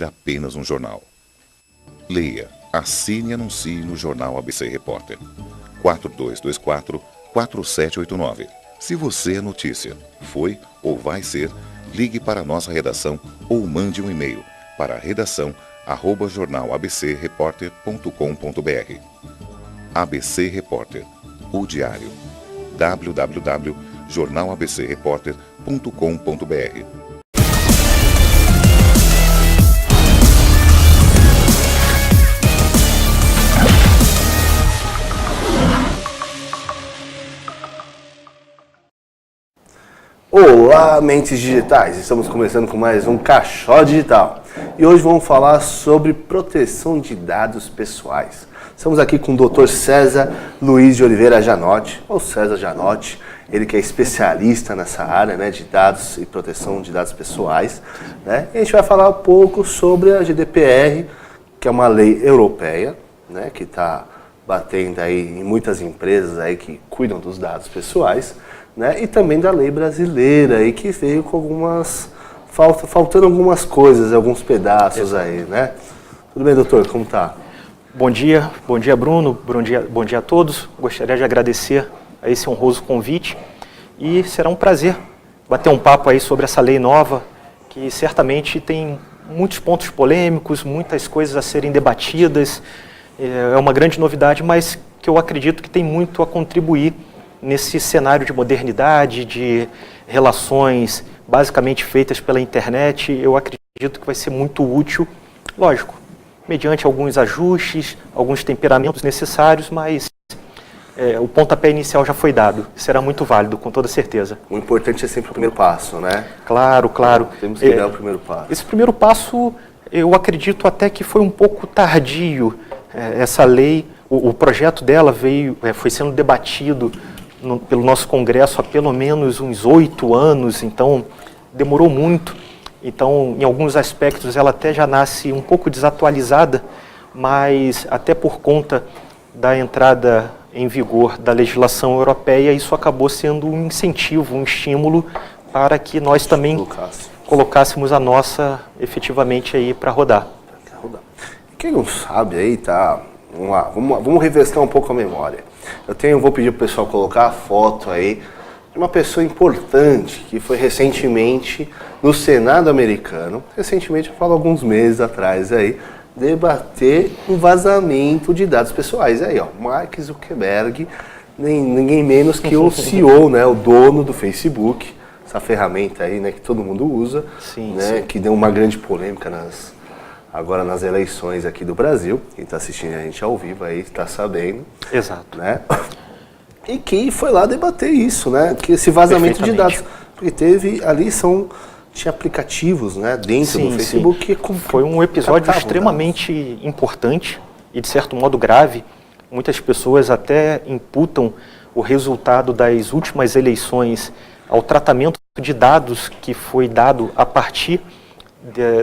apenas um jornal. Leia, assine e anuncie no Jornal ABC Repórter. 4224-4789. Se você é notícia, foi ou vai ser, ligue para a nossa redação ou mande um e-mail para redação@jornalabcreporter.com.br. ABC Repórter, o diário. www.jornalabcreporter.com.br. Olá, mentes digitais! Estamos começando com mais um Cachó Digital. E hoje vamos falar sobre proteção de dados pessoais. Estamos aqui com o Dr. César Luiz de Oliveira Janotti, ou César Janotti, ele que é especialista nessa área, né, de dados e proteção de dados pessoais, né? E a gente vai falar um pouco sobre a GDPR, que é uma lei europeia, né, que está batendo aí em muitas empresas aí que cuidam dos dados pessoais, né? E também da lei brasileira aí que veio com algumas faltando algumas coisas, alguns pedaços aí, né? Tudo bem, doutor? Como tá? Bom dia Bruno, bom dia a todos. Gostaria de agradecer a esse honroso convite e será um prazer bater um papo aí sobre essa lei nova que certamente tem muitos pontos polêmicos, muitas coisas a serem debatidas. É uma grande novidade, mas que eu acredito que tem muito a contribuir nesse cenário de modernidade, de relações basicamente feitas pela internet. Eu acredito que vai ser muito útil, lógico, mediante alguns ajustes, alguns temperamentos necessários, mas o pontapé inicial já foi dado. Será muito válido, com toda certeza. O importante é sempre o primeiro passo, né? Claro. Temos que dar o primeiro passo. Esse primeiro passo, eu acredito até que foi um pouco tardio. Essa lei, o projeto dela foi sendo debatido pelo nosso Congresso há pelo menos uns 8 anos, então demorou muito. Então, em alguns aspectos, ela até já nasce um pouco desatualizada, mas até por conta da entrada em vigor da legislação europeia, isso acabou sendo um incentivo, um estímulo para que nós também colocássemos a nossa efetivamente aí para rodar. Quem não sabe aí, tá? Vamos lá, vamos refrescar um pouco a memória. Vou pedir para o pessoal colocar a foto aí de uma pessoa importante que foi recentemente no Senado americano, recentemente, eu falo alguns meses atrás aí, debater um vazamento de dados pessoais. Aí, ó, Mark Zuckerberg, ninguém menos que o CEO, né, o dono do Facebook, essa ferramenta aí, né, que todo mundo usa, sim, né, sim. Que deu uma grande polêmica agora nas eleições aqui do Brasil. Quem está assistindo a gente ao vivo aí está sabendo. Exato. Né? E que foi lá debater isso, né? Que esse vazamento de dados. Porque tinha aplicativos, né, dentro do Facebook. Sim. Foi um episódio extremamente importante e, de certo modo, grave. Muitas pessoas até imputam o resultado das últimas eleições ao tratamento de dados que foi dado a partir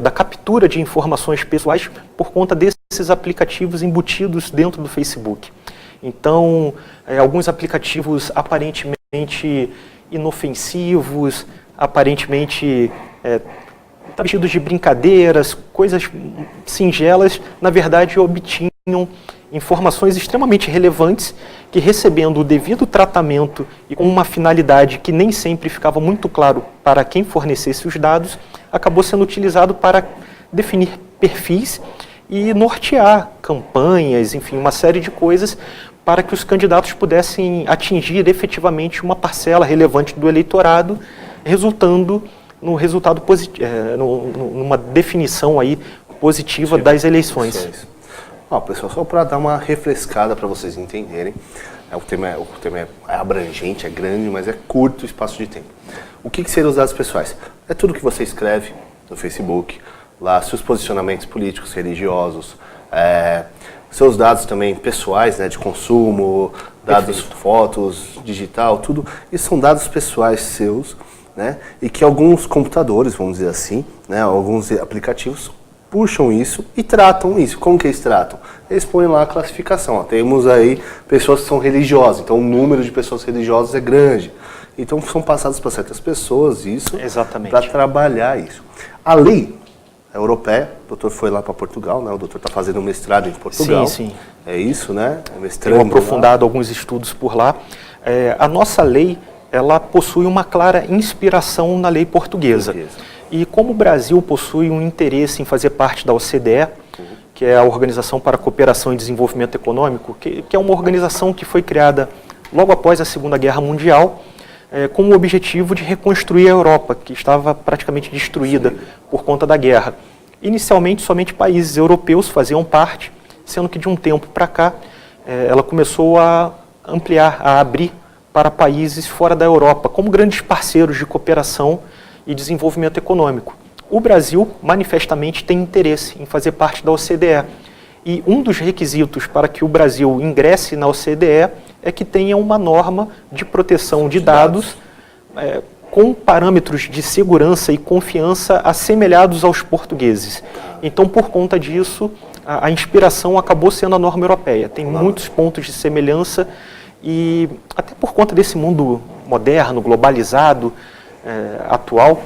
da captura de informações pessoais por conta desses aplicativos embutidos dentro do Facebook. Então, alguns aplicativos aparentemente inofensivos, aparentemente vestidos de brincadeiras, coisas singelas, na verdade obtinham informações extremamente relevantes que, recebendo o devido tratamento e com uma finalidade que nem sempre ficava muito claro para quem fornecesse os dados, acabou sendo utilizado para definir perfis e nortear campanhas, enfim, uma série de coisas para que os candidatos pudessem atingir efetivamente uma parcela relevante do eleitorado, resultando no resultado positivo, numa definição aí positiva das eleições. Pessoal, só para dar uma refrescada para vocês entenderem, o tema é abrangente, é grande, mas é curto o espaço de tempo. O que seriam os dados pessoais? É tudo que você escreve no Facebook, lá seus posicionamentos políticos, religiosos, seus dados também pessoais, né, de consumo, dados, fotos, digital, tudo. Isso são dados pessoais seus, né, e que alguns computadores, vamos dizer assim, né, alguns aplicativos puxam isso e tratam isso. Como que eles tratam? Eles põem lá a classificação. Ó, temos aí pessoas que são religiosas, então o número de pessoas religiosas é grande. Então são passados para certas pessoas isso para trabalhar isso. A lei europeia. O doutor foi lá para Portugal, né? O doutor está fazendo um mestrado em Portugal. Sim, sim. É isso, né? Tenho aprofundado alguns estudos por lá. A nossa lei, ela possui uma clara inspiração na lei portuguesa. E como o Brasil possui um interesse em fazer parte da OCDE, que é a Organização para a Cooperação e Desenvolvimento Econômico, que é uma organização que foi criada logo após a Segunda Guerra Mundial, com o objetivo de reconstruir a Europa, que estava praticamente destruída por conta da guerra. Inicialmente, somente países europeus faziam parte, sendo que de um tempo para cá, ela começou a ampliar, a abrir para países fora da Europa, como grandes parceiros de cooperação e desenvolvimento econômico. O Brasil, manifestamente, tem interesse em fazer parte da OCDE. E um dos requisitos para que o Brasil ingresse na OCDE é que tenha uma norma de proteção de dados com parâmetros de segurança e confiança assemelhados aos portugueses. Então, por conta disso, a inspiração acabou sendo a norma europeia. Tem muitos pontos de semelhança e, até por conta desse mundo moderno, globalizado, atual,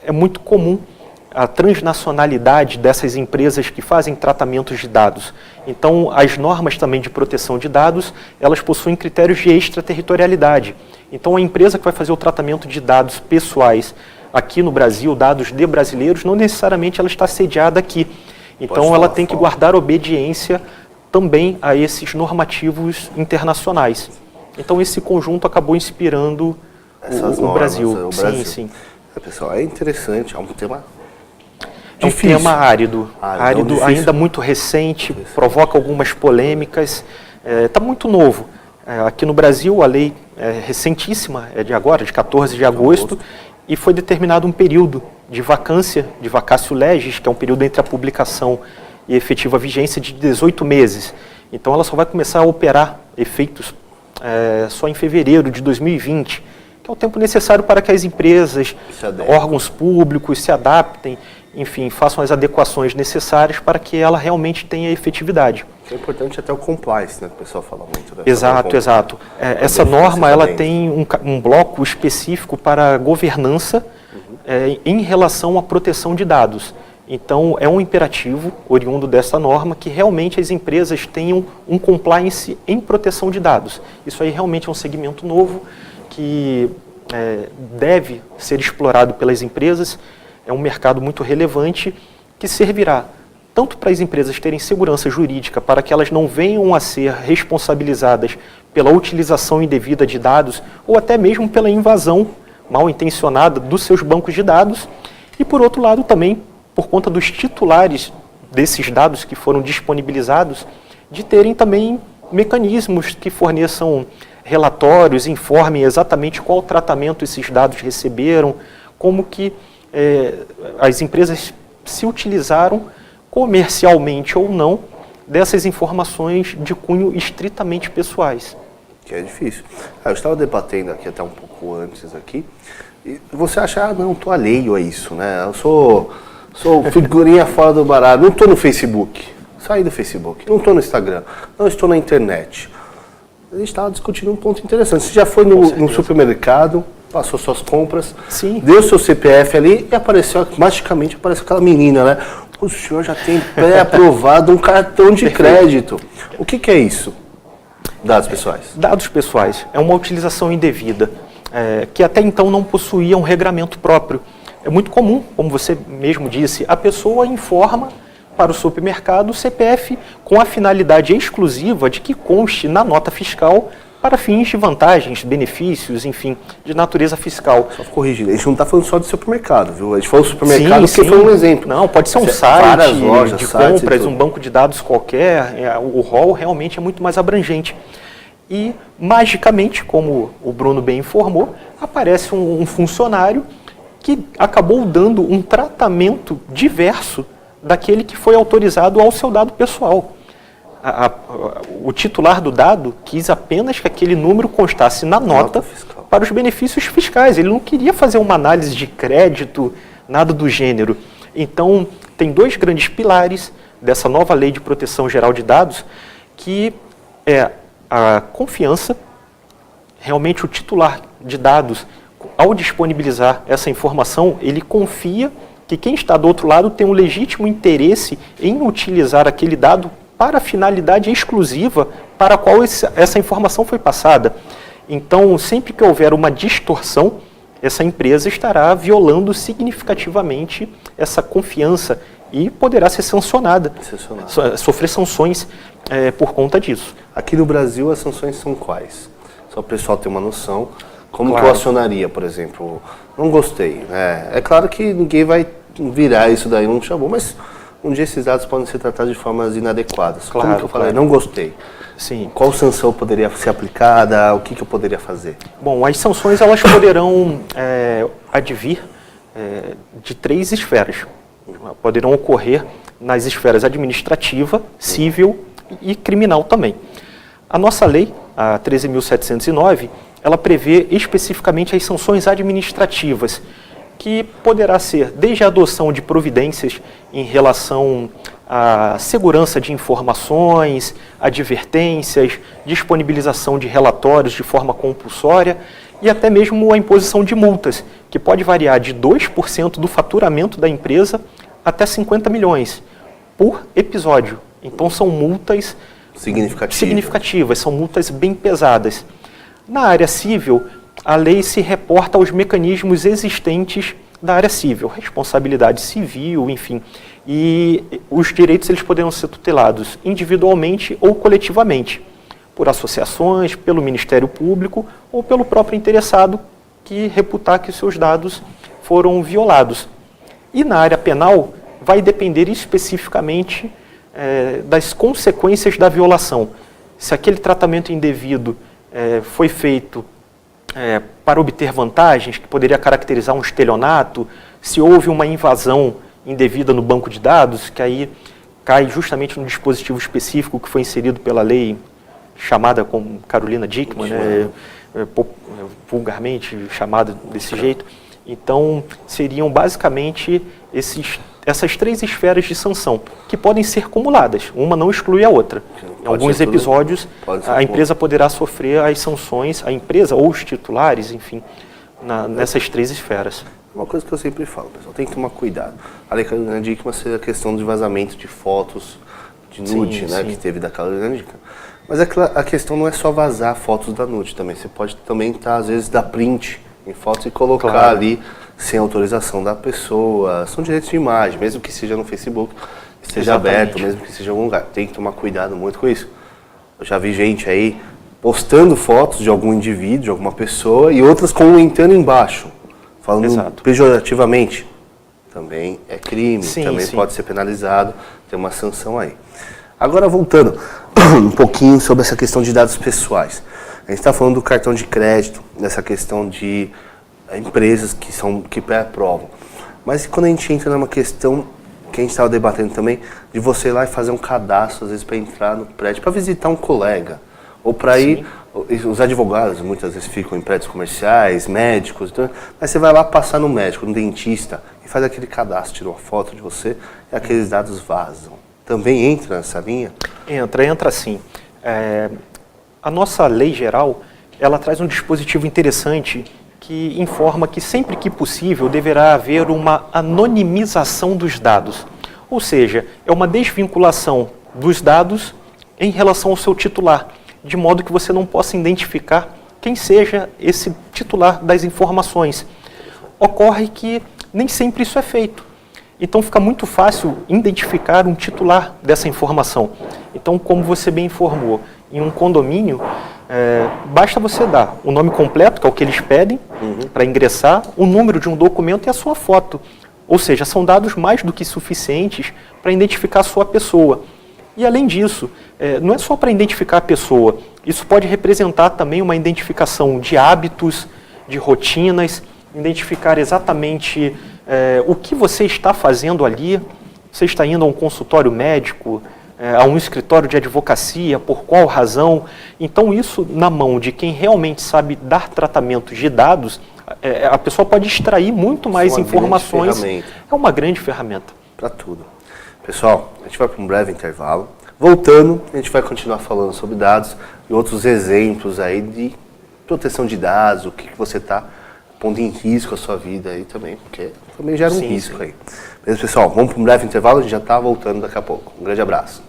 é muito comum a transnacionalidade dessas empresas que fazem tratamentos de dados. Então, as normas também de proteção de dados, elas possuem critérios de extraterritorialidade. Então, a empresa que vai fazer o tratamento de dados pessoais aqui no Brasil, dados de brasileiros, não necessariamente ela está sediada aqui. Então, ela tem que guardar obediência também a esses normativos internacionais. Então, esse conjunto acabou inspirando o Brasil. Sim, sim. Pessoal, é interessante, é um tema é um tema árido ainda muito recente, provoca algumas polêmicas, está muito novo. Aqui no Brasil, a lei é recentíssima, é de agora, de 14 de agosto, e foi determinado um período de vacância, de vacatio legis, que é um período entre a publicação e efetiva vigência de 18 meses. Então, ela só vai começar a operar efeitos só em fevereiro de 2020, que é o tempo necessário para que as empresas, órgãos públicos se adaptem, enfim, façam as adequações necessárias para que ela realmente tenha efetividade. É importante até o compliance, né, que o pessoal fala muito. Né? Exato. Essa norma, ela tem um bloco específico para governança em relação à proteção de dados. Então, é um imperativo oriundo dessa norma que realmente as empresas tenham um compliance em proteção de dados. Isso aí realmente é um segmento novo que deve ser explorado pelas empresas. É um mercado muito relevante que servirá tanto para as empresas terem segurança jurídica para que elas não venham a ser responsabilizadas pela utilização indevida de dados ou até mesmo pela invasão mal intencionada dos seus bancos de dados e, por outro lado, também por conta dos titulares desses dados que foram disponibilizados de terem também mecanismos que forneçam relatórios, informem exatamente qual tratamento esses dados receberam, como que as empresas se utilizaram comercialmente ou não dessas informações de cunho estritamente pessoais. Que é difícil. Eu estava debatendo aqui até um pouco antes aqui, e você acha, não, estou alheio a isso, né? Eu sou figurinha fora do baralho, não estou no Facebook, saí do Facebook, não estou no Instagram, não estou na internet. A gente estava discutindo um ponto interessante. Você já foi no supermercado, passou suas compras, deu seu CPF ali e magicamente apareceu aquela menina, né? O senhor já tem pré-aprovado um cartão de crédito. O que é isso? Dados pessoais. Dados pessoais. É uma utilização indevida, que até então não possuía um regramento próprio. É muito comum, como você mesmo disse, a pessoa informa para o supermercado o CPF com a finalidade exclusiva de que conste na nota fiscal para fins de vantagens, benefícios, enfim, de natureza fiscal. Só corrigir, a gente não está falando só de supermercado, viu? A gente falou supermercado porque foi um exemplo. Não, pode ser um site lojas, de compras, um banco de dados qualquer, o rol realmente é muito mais abrangente. E, magicamente, como o Bruno bem informou, aparece um funcionário que acabou dando um tratamento diverso daquele que foi autorizado ao seu dado pessoal. O titular do dado quis apenas que aquele número constasse na nota para os benefícios fiscais. Ele não queria fazer uma análise de crédito, nada do gênero. Então, tem dois grandes pilares dessa nova Lei de Proteção Geral de Dados, que é a confiança. Realmente, o titular de dados, ao disponibilizar essa informação, ele confia que quem está do outro lado tem um legítimo interesse em utilizar aquele dado para a finalidade exclusiva para a qual essa informação foi passada. Então, sempre que houver uma distorção, essa empresa estará violando significativamente essa confiança e poderá ser sancionada, sofrer sanções por conta disso. Aqui no Brasil, as sanções são quais? Só para o pessoal ter uma noção. Como Claro. que eu acionaria, por exemplo? Não gostei. É claro que ninguém vai virar isso daí, não chamou, mas um dia esses dados podem ser tratados de formas inadequadas. Claro, Como que eu falei? claro. Não gostei. Sim. Qual sanção poderia ser aplicada? O que eu poderia fazer? Bom, as sanções elas poderão advir de 3 esferas. Poderão ocorrer nas esferas administrativa, civil e criminal também. A nossa lei, a 13.709, ela prevê especificamente as sanções administrativas, que poderá ser desde a adoção de providências em relação à segurança de informações, advertências, disponibilização de relatórios de forma compulsória e até mesmo a imposição de multas, que pode variar de 2% do faturamento da empresa até 50 milhões por episódio. Então são multas significativas, são multas bem pesadas. Na área civil, a lei se reporta aos mecanismos existentes da área civil, responsabilidade civil, enfim. E os direitos eles poderão ser tutelados individualmente ou coletivamente, por associações, pelo Ministério Público ou pelo próprio interessado que reputar que os seus dados foram violados. E na área penal, vai depender especificamente das consequências da violação. Se aquele tratamento indevido foi feito para obter vantagens, que poderia caracterizar um estelionato, se houve uma invasão indevida no banco de dados, que aí cai justamente no dispositivo específico que foi inserido pela lei chamada como Carolina Dickmann, vulgarmente chamada desse jeito. Então, seriam basicamente essas 3 esferas de sanção, que podem ser cumuladas, uma não exclui a outra. Em alguns episódios, a empresa poderá sofrer as sanções, a empresa ou os titulares, enfim, nessas 3 esferas. Uma coisa que eu sempre falo, pessoal, tem que tomar cuidado. A lei Carolina Dickmann seria a questão de vazamento de fotos de nude, sim, né, sim, que teve da Carolina Dickmann. Mas a questão não é só vazar fotos da nude também. Você pode também às vezes, dar print em fotos e colocar ali sem autorização da pessoa. São direitos de imagem, mesmo que seja no Facebook, esteja aberto, mesmo que seja em algum lugar. Tem que tomar cuidado muito com isso. Eu já vi gente aí postando fotos de algum indivíduo, de alguma pessoa, e outras comentando embaixo, falando pejorativamente. Também é crime, também pode ser penalizado, tem uma sanção aí. Agora voltando um pouquinho sobre essa questão de dados pessoais. A gente está falando do cartão de crédito, dessa questão de empresas que pré-aprovam. Mas quando a gente entra numa questão que a gente estava debatendo também, de você ir lá e fazer um cadastro, às vezes, para entrar no prédio, para visitar um colega, ou para ir, os advogados muitas vezes ficam em prédios comerciais, médicos, então, mas você vai lá passar no médico, no dentista, e faz aquele cadastro, tira uma foto de você, e aqueles dados vazam. Também entra nessa linha? Entra sim. A nossa lei geral, ela traz um dispositivo interessante que informa que sempre que possível deverá haver uma anonimização dos dados. Ou seja, é uma desvinculação dos dados em relação ao seu titular, de modo que você não possa identificar quem seja esse titular das informações. Ocorre que nem sempre isso é feito. Então fica muito fácil identificar um titular dessa informação. Então, como você bem informou, em um condomínio, basta você dar o nome completo, que é o que eles pedem para ingressar, o número de um documento e a sua foto. Ou seja, são dados mais do que suficientes para identificar a sua pessoa. E além disso, não é só para identificar a pessoa, isso pode representar também uma identificação de hábitos, de rotinas, identificar exatamente o que você está fazendo ali. Você está indo a um consultório médico, a um escritório de advocacia, por qual razão? Então isso, na mão de quem realmente sabe dar tratamento de dados, a pessoa pode extrair muito mais informações. É uma grande ferramenta. Para tudo. Pessoal, a gente vai para um breve intervalo. Voltando, a gente vai continuar falando sobre dados e outros exemplos aí de proteção de dados, o que você pondo em risco a sua vida aí também, porque também gera um risco sim. aí. Beleza, pessoal? Vamos para um breve intervalo, a gente já está voltando daqui a pouco. Um grande abraço.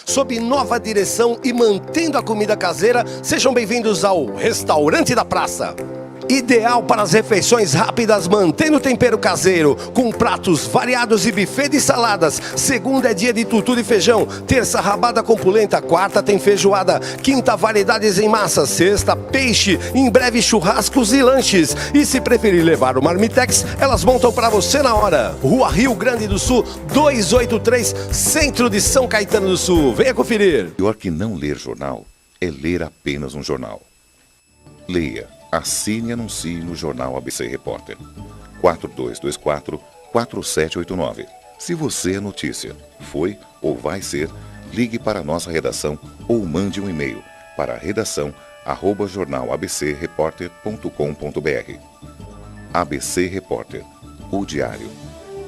Sob nova direção e mantendo a comida caseira, sejam bem-vindos ao Restaurante da Praça. Ideal para as refeições rápidas, mantendo o tempero caseiro, com pratos variados e buffet de saladas. Segunda é dia de tutu de feijão, terça rabada com polenta, quarta tem feijoada, quinta variedades em massa, sexta peixe, em breve churrascos e lanches. E se preferir levar o Marmitex, elas montam para você na hora. Rua Rio Grande do Sul, 283, centro de São Caetano do Sul. Venha conferir. Pior que não ler jornal é ler apenas um jornal. Leia, assine e anuncie no Jornal ABC Repórter. 4224-4789. Se você é notícia, foi ou vai ser, ligue para a nossa redação ou mande um e-mail para redação@jornalabcreporter.com.br. ABC Repórter, o diário.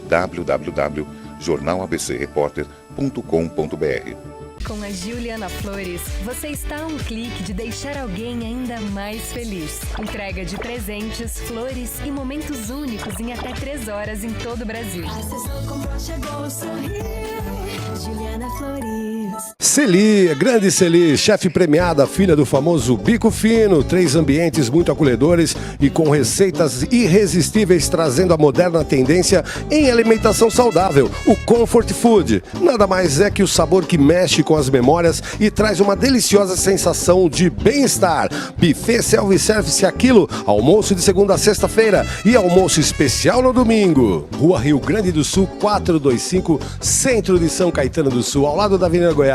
www.jornalabcreporter.com.br. Com a Juliana Flores, você está a um clique de deixar alguém ainda mais feliz. Entrega de presentes, flores e momentos únicos em até 3 horas em todo o Brasil. Acessou, comprou, chegou, sorriu. Juliana Flores. Celi, grande Celi, chefe premiada, filha do famoso Bico Fino, 3 ambientes muito acolhedores e com receitas irresistíveis, trazendo a moderna tendência em alimentação saudável, o Comfort Food. Nada mais é que o sabor que mexe com as memórias e traz uma deliciosa sensação de bem-estar. Buffet self-service aquilo, almoço de segunda a sexta-feira e almoço especial no domingo. Rua Rio Grande do Sul, 425, centro de São Caetano do Sul, ao lado da Avenida Goiás.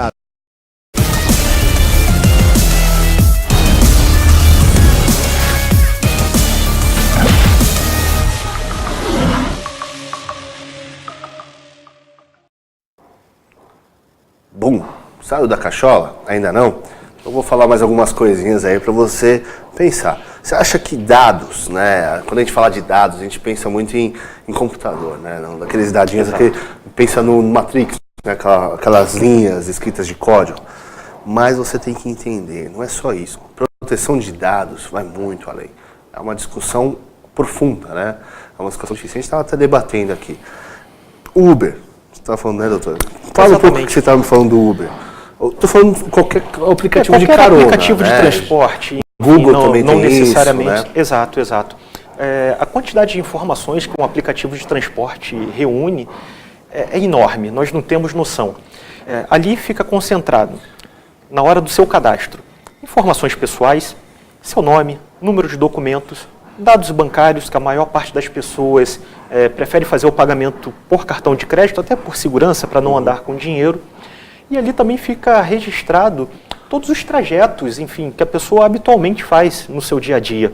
Bum! Saiu da cachola? Ainda não? Eu vou falar mais algumas coisinhas aí para você pensar. Você acha que dados, né? Quando a gente fala de dados, a gente pensa muito em computador, né? Daqueles dadinhos, pensa no Matrix, né? Aquelas linhas escritas de código. Mas você tem que entender, não é só isso. Proteção de dados vai muito além. É uma discussão profunda, né? É uma discussão difícil. A gente estava até debatendo aqui. Uber, você estava falando, né, doutor? Fala um pouco o que você estava me falando do Uber. Estou falando de qualquer aplicativo de carona. Aplicativo de transporte. Google não, também não tem necessariamente. isso, né? Exato, exato. A quantidade de informações que um aplicativo de transporte reúne é enorme, nós não temos noção. Ali fica concentrado, na hora do seu cadastro, informações pessoais, seu nome, número de documentos, dados bancários, que a maior parte das pessoas prefere fazer o pagamento por cartão de crédito, até por segurança, para não andar com dinheiro. E ali também fica registrado todos os trajetos, enfim, que a pessoa habitualmente faz no seu dia a dia.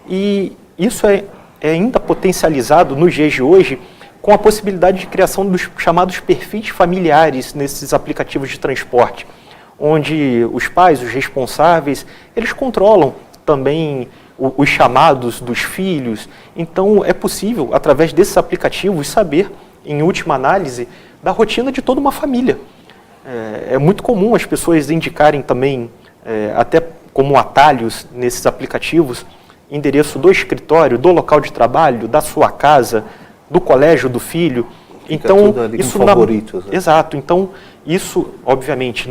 E isso é ainda potencializado nos dias de hoje com a possibilidade de criação dos chamados perfis familiares nesses aplicativos de transporte, onde os pais, os responsáveis, eles controlam também os chamados dos filhos. Então é possível, através desses aplicativos, saber, em última análise, da rotina de toda uma família. É muito comum as pessoas indicarem também, até como atalhos nesses aplicativos, endereço do escritório, do local de trabalho, da sua casa, do colégio do filho. Fica Então, tudo ali isso com favoritos, né? Exato. Então, isso, obviamente,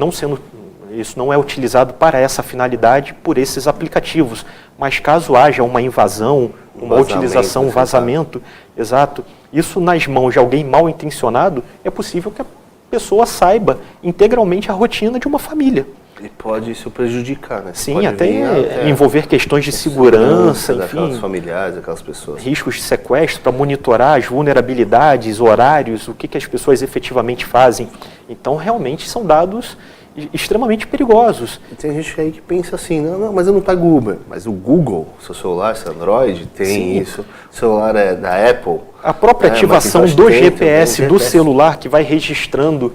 isso não é utilizado para essa finalidade por esses aplicativos. Mas caso haja uma invasão, uma utilização, um vazamento, exato, isso nas mãos de alguém mal intencionado, é possível que a pessoa saiba integralmente a rotina de uma família. E pode isso prejudicar, né? Sim, pode até envolver questões de segurança, enfim, daquelas familiares, daquelas pessoas. Riscos de sequestro para monitorar as vulnerabilidades, horários, o que as pessoas efetivamente fazem. Então, realmente, são dados extremamente perigosos. E tem gente aí que pensa assim, não, mas eu não pego Uber. Mas o Google, seu celular, seu Android, tem Sim. isso. O celular é da Apple. A própria ativação do GPS do celular que vai registrando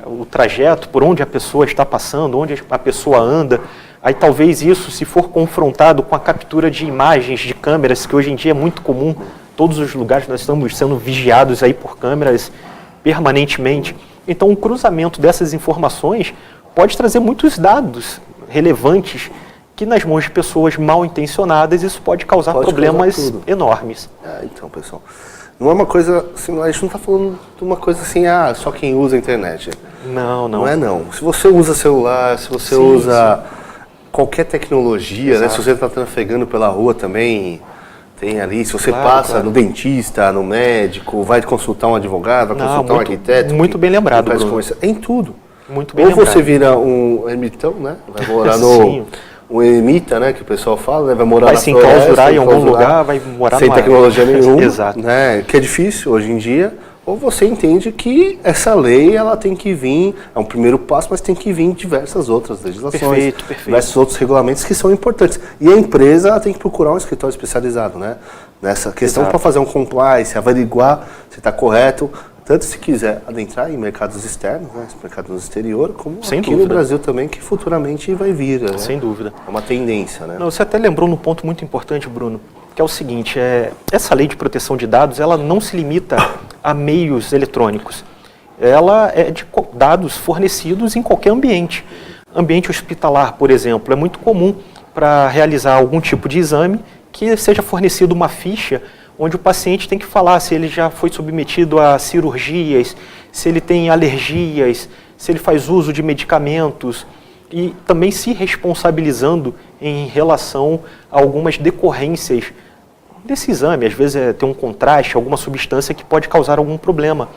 o trajeto, por onde a pessoa está passando, onde a pessoa anda. Aí talvez isso, se for confrontado com a captura de imagens de câmeras, que hoje em dia é muito comum, todos os lugares nós estamos sendo vigiados aí por câmeras permanentemente. Então, o cruzamento dessas informações pode trazer muitos dados relevantes que nas mãos de pessoas mal intencionadas isso pode causar problemas enormes. Então, pessoal, não é uma coisa assim, a gente não está falando de uma coisa assim, só quem usa a internet. Não. Não é não. Se você usa celular, se você usa qualquer tecnologia, né? Se você está trafegando pela rua também, tem ali, se você passa no dentista, no médico, vai consultar um advogado, vai consultar um arquiteto. Muito bem lembrado, Bruno. Em tudo. Muito bem Ou lembrado. você vira um ermitão, né? Vai morar um ermita, né? Que o pessoal fala, né? Vai morar vai na se floresta, enclausurar em algum lugar, vai morar sem tecnologia nenhuma. Exato. Né? Que é difícil hoje em dia. Ou você entende que essa lei ela tem que vir, é um primeiro passo, mas tem que vir diversas outras legislações, Perfeito. diversos outros regulamentos que são importantes. E a empresa ela tem que procurar um escritório especializado, né? Nessa questão para fazer um compliance, averiguar se está correto, tanto se quiser adentrar em mercados externos, né? Mercados no exterior, como aqui no Brasil também, que futuramente vai vir. Né? Sem dúvida. É uma tendência, né? Não, você até lembrou num ponto muito importante, Bruno, que é o seguinte, essa lei de proteção de dados, ela não se limita a meios eletrônicos. Ela é de dados fornecidos em qualquer ambiente. Ambiente hospitalar, por exemplo, é muito comum para realizar algum tipo de exame que seja fornecido uma ficha onde o paciente tem que falar se ele já foi submetido a cirurgias, se ele tem alergias, se ele faz uso de medicamentos, e também se responsabilizando em relação a algumas decorrências desse exame. Às vezes tem um contraste, alguma substância que pode causar algum problema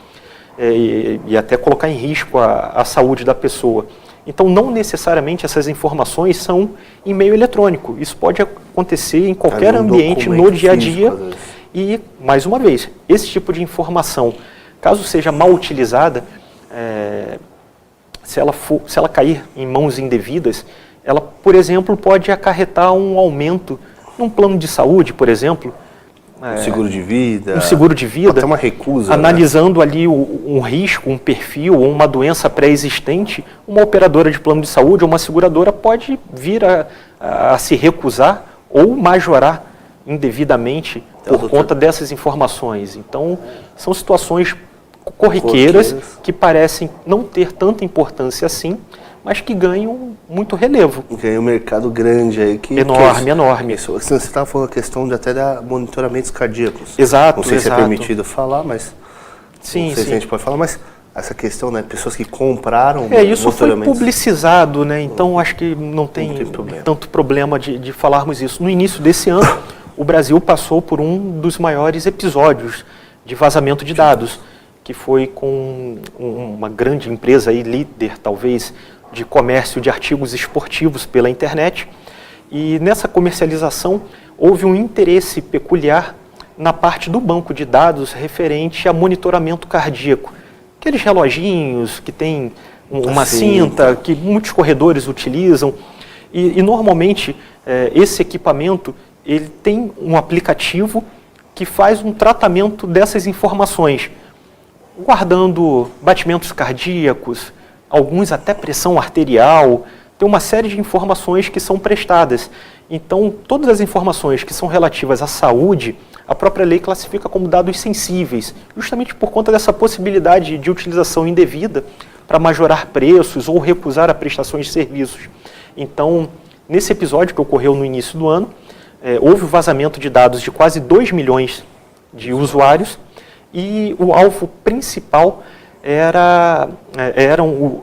e até colocar em risco a saúde da pessoa. Então, não necessariamente essas informações são em meio eletrônico. Isso pode acontecer em qualquer ambiente, no dia a dia. E, mais uma vez, esse tipo de informação, caso seja mal utilizada, se ela cair em mãos indevidas, ela, por exemplo, pode acarretar um aumento num plano de saúde, por exemplo. Um seguro de vida. Um seguro de vida. Até uma recusa. Analisando ali um risco, um perfil ou uma doença pré-existente, uma operadora de plano de saúde ou uma seguradora pode vir a se recusar ou majorar indevidamente por conta dessas informações. Então, são situações corriqueiras que parecem não ter tanta importância assim, mas que ganham muito relevo. Ganha um mercado grande aí. Enorme. Você estava falando a questão de até dar monitoramentos cardíacos. Exato. Não sei se é permitido falar, mas... Sim, não sei se a gente pode falar, mas essa questão, né? Pessoas que compraram isso foi publicizado, né? Então acho que não tem tanto problema de falarmos isso. No início desse ano, o Brasil passou por um dos maiores episódios de vazamento de dados, que foi com uma grande empresa aí, líder talvez, de comércio de artigos esportivos pela internet. E nessa comercialização houve um interesse peculiar na parte do banco de dados referente a monitoramento cardíaco. Aqueles reloginhos que tem uma cinta, que muitos corredores utilizam. E normalmente esse equipamento ele tem um aplicativo que faz um tratamento dessas informações, guardando batimentos cardíacos, alguns até pressão arterial, tem uma série de informações que são prestadas. Então, todas as informações que são relativas à saúde, a própria lei classifica como dados sensíveis, justamente por conta dessa possibilidade de utilização indevida para majorar preços ou recusar a prestação de serviços. Então, nesse episódio que ocorreu no início do ano, houve o vazamento de dados de quase 2 milhões de usuários e o alvo principal eram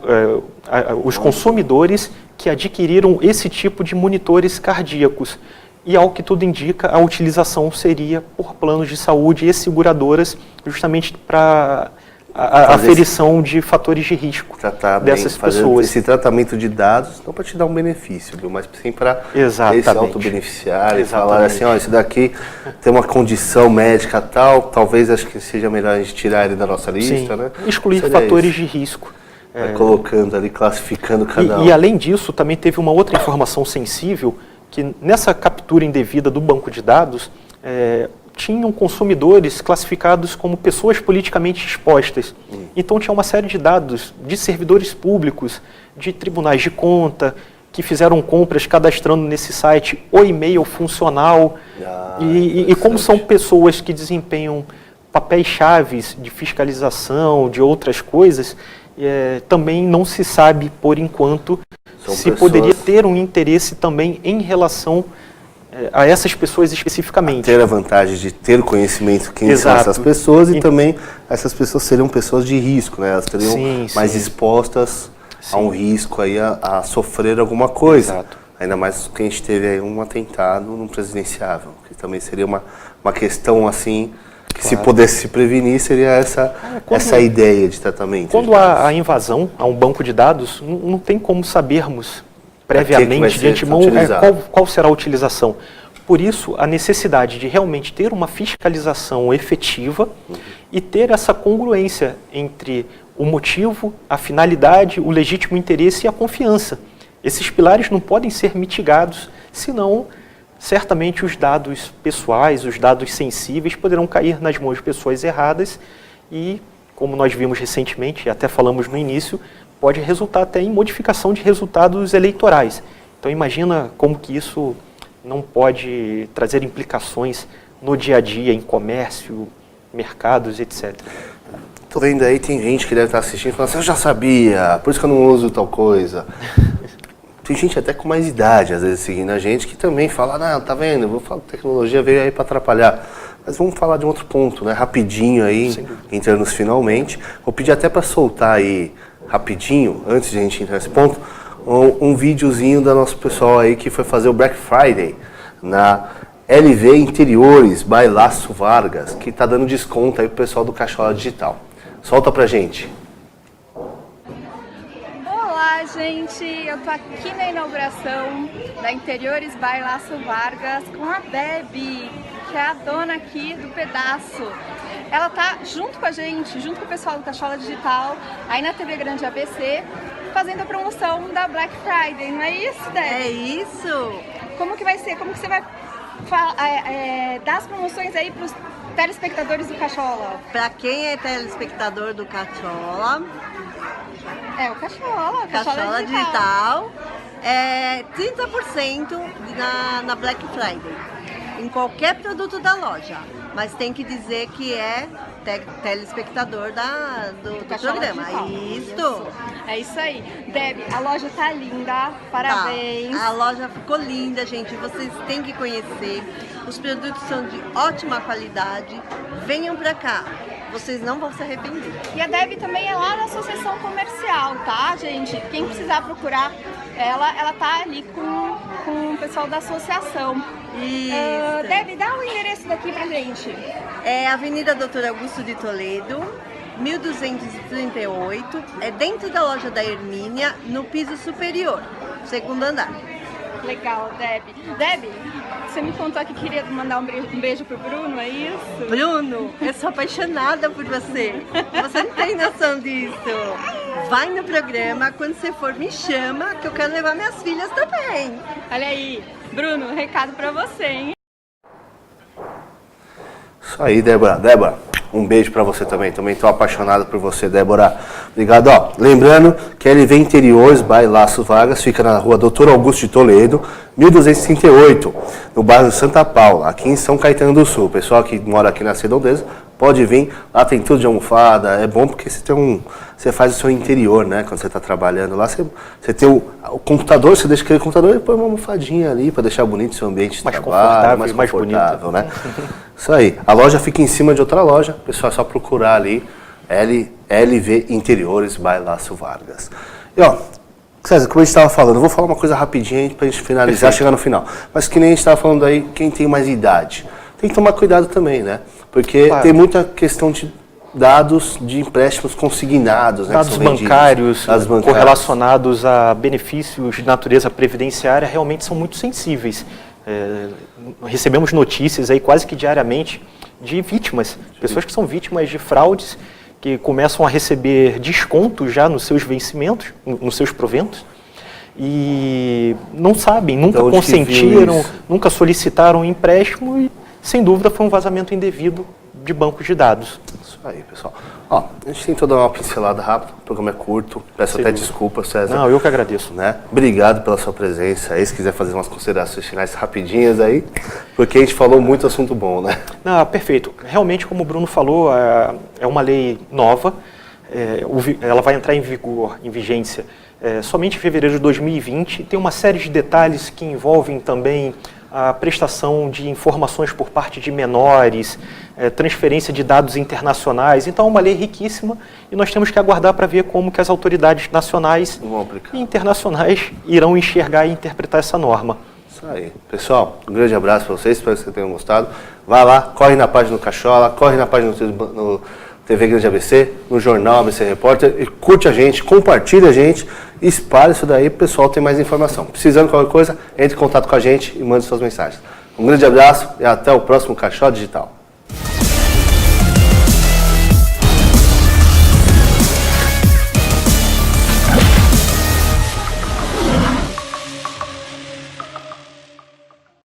os consumidores que adquiriram esse tipo de monitores cardíacos. E, ao que tudo indica, a utilização seria por planos de saúde e seguradoras, justamente para a aferição de fatores de risco dessas pessoas. Esse tratamento de dados não para te dar um benefício, viu? Mas sim para esse autobeneficiário e falar assim, isso daqui tem uma condição médica tal, talvez acho que seja melhor a gente tirar ele da nossa lista, né? Excluir fatores de risco. Colocando ali, classificando cada um. E além disso, também teve uma outra informação sensível, que nessa captura indevida do banco de dados, tinham consumidores classificados como pessoas politicamente expostas. Então tinha uma série de dados de servidores públicos, de tribunais de conta, que fizeram compras cadastrando nesse site o e-mail funcional. E como são pessoas que desempenham papéis chaves de fiscalização, de outras coisas, também não se sabe, por enquanto, se poderia ter um interesse também em relação a essas pessoas especificamente. Ter a vantagem de ter conhecimento quem são essas pessoas e também essas pessoas seriam pessoas de risco, né? Elas estariam mais expostas a um risco aí a sofrer alguma coisa. Exato. Ainda mais que a gente teve aí um atentado num presidenciável, que também seria uma questão assim, que se pudesse se prevenir, seria essa ideia de tratamento. Quando há a invasão a um banco de dados, não tem como sabermos previamente, de antemão, qual será a utilização. Por isso, a necessidade de realmente ter uma fiscalização efetiva e ter essa congruência entre o motivo, a finalidade, o legítimo interesse e a confiança. Esses pilares não podem ser mitigados, senão certamente os dados pessoais, os dados sensíveis poderão cair nas mãos de pessoas erradas e, como nós vimos recentemente, e até falamos no início, pode resultar até em modificação de resultados eleitorais. Então imagina como que isso não pode trazer implicações no dia a dia, em comércio, mercados, etc. Tô vendo aí, tem gente que deve estar assistindo e falando assim, eu já sabia, por isso que eu não uso tal coisa. Tem gente até com mais idade, às vezes, seguindo a gente, que também fala, não, tá vendo, eu vou falar, tecnologia veio aí para atrapalhar. Mas vamos falar de um outro ponto, né, rapidinho aí, entrando nos finalmente. Vou pedir até para soltar aí, rapidinho, antes de a gente entrar nesse ponto, um videozinho da nosso pessoal aí que foi fazer o Black Friday na LV Interiores, by Laço Vargas, que tá dando desconto aí pro pessoal do Cachola Digital. Solta pra gente. Olá, gente! Eu tô aqui na inauguração da Interiores by Laço Vargas com a Debbie, que é a dona aqui do pedaço. Ela tá junto com a gente, junto com o pessoal do Cachola Digital, aí na TV Grande ABC, fazendo a promoção da Black Friday, não é isso, Debbie? É isso! Como que vai ser? Como que você vai dar as promoções aí pros telespectadores do Cachola? Pra quem é telespectador do Cachola... O Cachola Digital, 30% na Black Friday, em qualquer produto da loja, mas tem que dizer que é telespectador do programa. Isso. É isso aí. Debbie, a loja tá linda, parabéns. A loja ficou linda, gente, vocês têm que conhecer. Os produtos são de ótima qualidade, venham pra cá. Vocês não vão se arrepender. E a Debbie também é lá na associação comercial, tá, gente? Quem precisar procurar ela tá ali com o pessoal da associação. Isso. Debbie, dá o endereço daqui pra gente. É Avenida Doutor Augusto de Toledo, 1238. É dentro da loja da Hermínia, no piso superior, segundo andar. Legal, Debbie. Debbie, você me contou que queria mandar um beijo pro Bruno, é isso? Bruno, eu sou apaixonada por você. Você não tem noção disso. Vai no programa, quando você for me chama, que eu quero levar minhas filhas também. Olha aí, Bruno, recado pra você, hein? Isso aí, Débora. Débora, um beijo pra você também. Também tô apaixonado por você, Débora. Obrigado. Lembrando que a LV Interiores, by Laço Vargas, fica na rua Doutor Augusto de Toledo, 1238, no bairro Santa Paula, aqui em São Caetano do Sul. O pessoal que mora aqui na Redondeza pode vir. Lá tem tudo de almofada. É bom porque você faz o seu interior, né? Quando você está trabalhando lá, você tem o computador, você deixa aquele computador e põe uma almofadinha ali para deixar bonito o seu ambiente de trabalho, mais confortável, né? Isso aí. A loja fica em cima de outra loja. Pessoal, é só procurar ali LV Interiores, by Laço Vargas. E César, como a gente estava falando, eu vou falar uma coisa rapidinha para a gente finalizar, chegar no final. Mas que nem a gente estava falando aí, quem tem mais idade, tem que tomar cuidado também, né? Porque tem muita questão de dados de empréstimos consignados, né? Dados bancários correlacionados a benefícios de natureza previdenciária realmente são muito sensíveis. Recebemos notícias aí quase que diariamente de vítimas, pessoas que são vítimas de fraudes, que começam a receber desconto já nos seus vencimentos, nos seus proventos, e não sabem, nunca consentiram, nunca solicitaram um empréstimo e, sem dúvida, foi um vazamento indevido de bancos de dados. Isso aí, pessoal. A gente tentou dar uma pincelada rápida, o programa é curto, peço até desculpa, César. Não, eu que agradeço. Né? Obrigado pela sua presença aí, se quiser fazer umas considerações finais rapidinhas aí, porque a gente falou muito assunto bom, né? Não, perfeito. Realmente, como o Bruno falou, é uma lei nova, ela vai entrar em vigor, em vigência, somente em fevereiro de 2020. Tem uma série de detalhes que envolvem também a prestação de informações por parte de menores, transferência de dados internacionais. Então é uma lei riquíssima e nós temos que aguardar para ver como que as autoridades nacionais e internacionais irão enxergar e interpretar essa norma. Isso aí. Pessoal, um grande abraço para vocês, espero que vocês tenham gostado. Vai lá, corre na página do Cachola, corre na página no TV Grande ABC, no jornal ABC Repórter e curte a gente, compartilha a gente, espalhe isso daí para o pessoal ter mais informação. Precisando de qualquer coisa, entre em contato com a gente e mande suas mensagens. Um grande abraço e até o próximo Cachola Digital.